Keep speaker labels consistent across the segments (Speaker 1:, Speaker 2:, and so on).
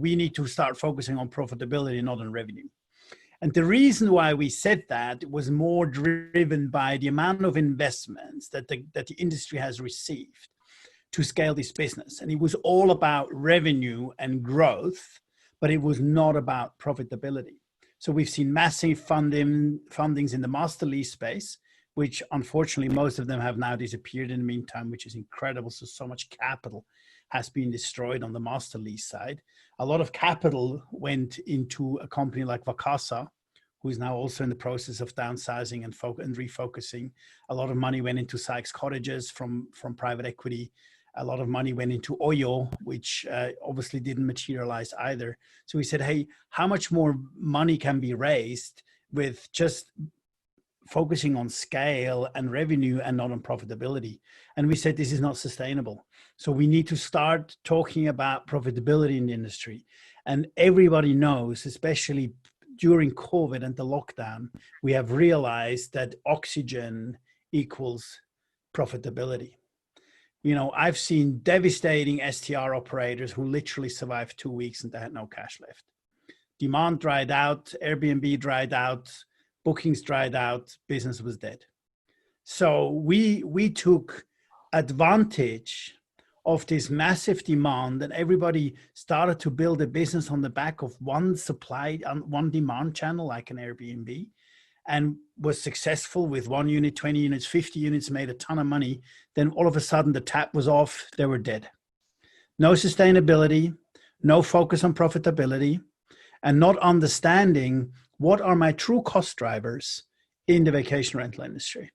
Speaker 1: we need to start focusing on profitability, not on revenue. And the reason why we said that was more driven by the amount of investments that the industry has received to scale this business. And it was all about revenue and growth, but it was not about profitability. So we've seen massive fundings in the master lease space, which unfortunately most of them have now disappeared in the meantime, which is incredible. So much capital has been destroyed on the master lease side. A lot of capital went into a company like Vacasa, who is now also in the process of downsizing and refocusing. A lot of money went into Sykes Cottages from private equity. A lot of money went into Oyo, which obviously didn't materialize either. So we said, hey, how much more money can be raised with just focusing on scale and revenue and not on profitability? And we said, this is not sustainable. So we need to start talking about profitability in the industry. And everybody knows, especially during COVID and the lockdown, we have realized that oxygen equals profitability. You know, I've seen devastating STR operators who literally survived 2 weeks and they had no cash left. Demand dried out, Airbnb dried out, bookings dried out, business was dead. So we took advantage of this massive demand, and everybody started to build a business on the back of one supply, one demand channel like an Airbnb, and was successful with 1 unit, 20 units, 50 units, made a ton of money. Then all of a sudden the tap was off, they were dead. No sustainability, no focus on profitability, and not understanding what are my true cost drivers in the vacation rental industry.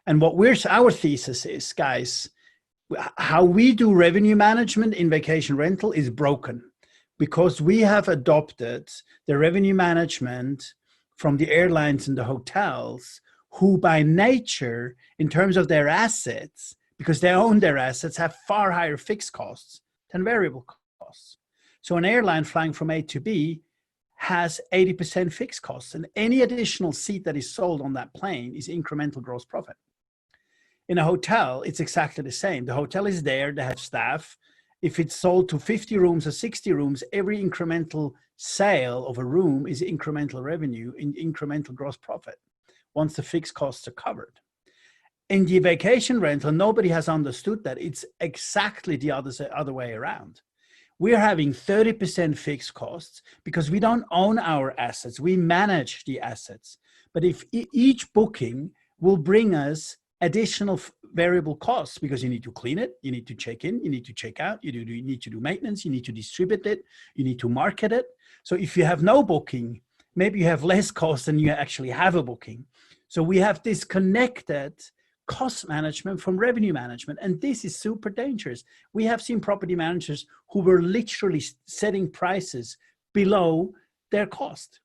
Speaker 1: And our thesis is, guys, how we do revenue management in vacation rental is broken, because we have adopted the revenue management from the airlines and the hotels, who by nature, in terms of their assets, because they own their assets, have far higher fixed costs than variable costs. So an airline flying from A to B has 80% fixed costs, and any additional seat that is sold on that plane is incremental gross profit. In a hotel, it's exactly the same. The hotel is there, they have staff. If it's sold to 50 rooms or 60 rooms, every incremental sale of a room is incremental revenue in incremental gross profit once the fixed costs are covered. In the vacation rental, nobody has understood that. It's exactly the other way around. We're having 30% fixed costs because we don't own our assets. We manage the assets. But if each booking will bring us additional variable costs, because you need to clean it, you need to check in, you need to check out, you need to do maintenance, you need to distribute it, you need to market it. So if you have no booking, maybe you have less cost than you actually have a booking. So we have disconnected cost management from revenue management. And this is super dangerous. We have seen property managers who were literally setting prices below their cost.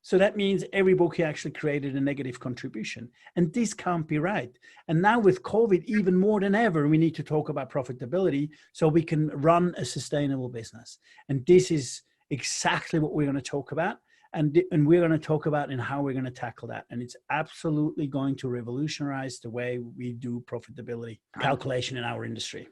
Speaker 1: So that means every booking actually created a negative contribution. And this can't be right. And now with COVID, even more than ever, we need to talk about profitability so we can run a sustainable business. And this is exactly what we're going to talk about. And we're going to talk about and how we're going to tackle that. And it's absolutely going to revolutionize the way we do profitability calculation in our industry.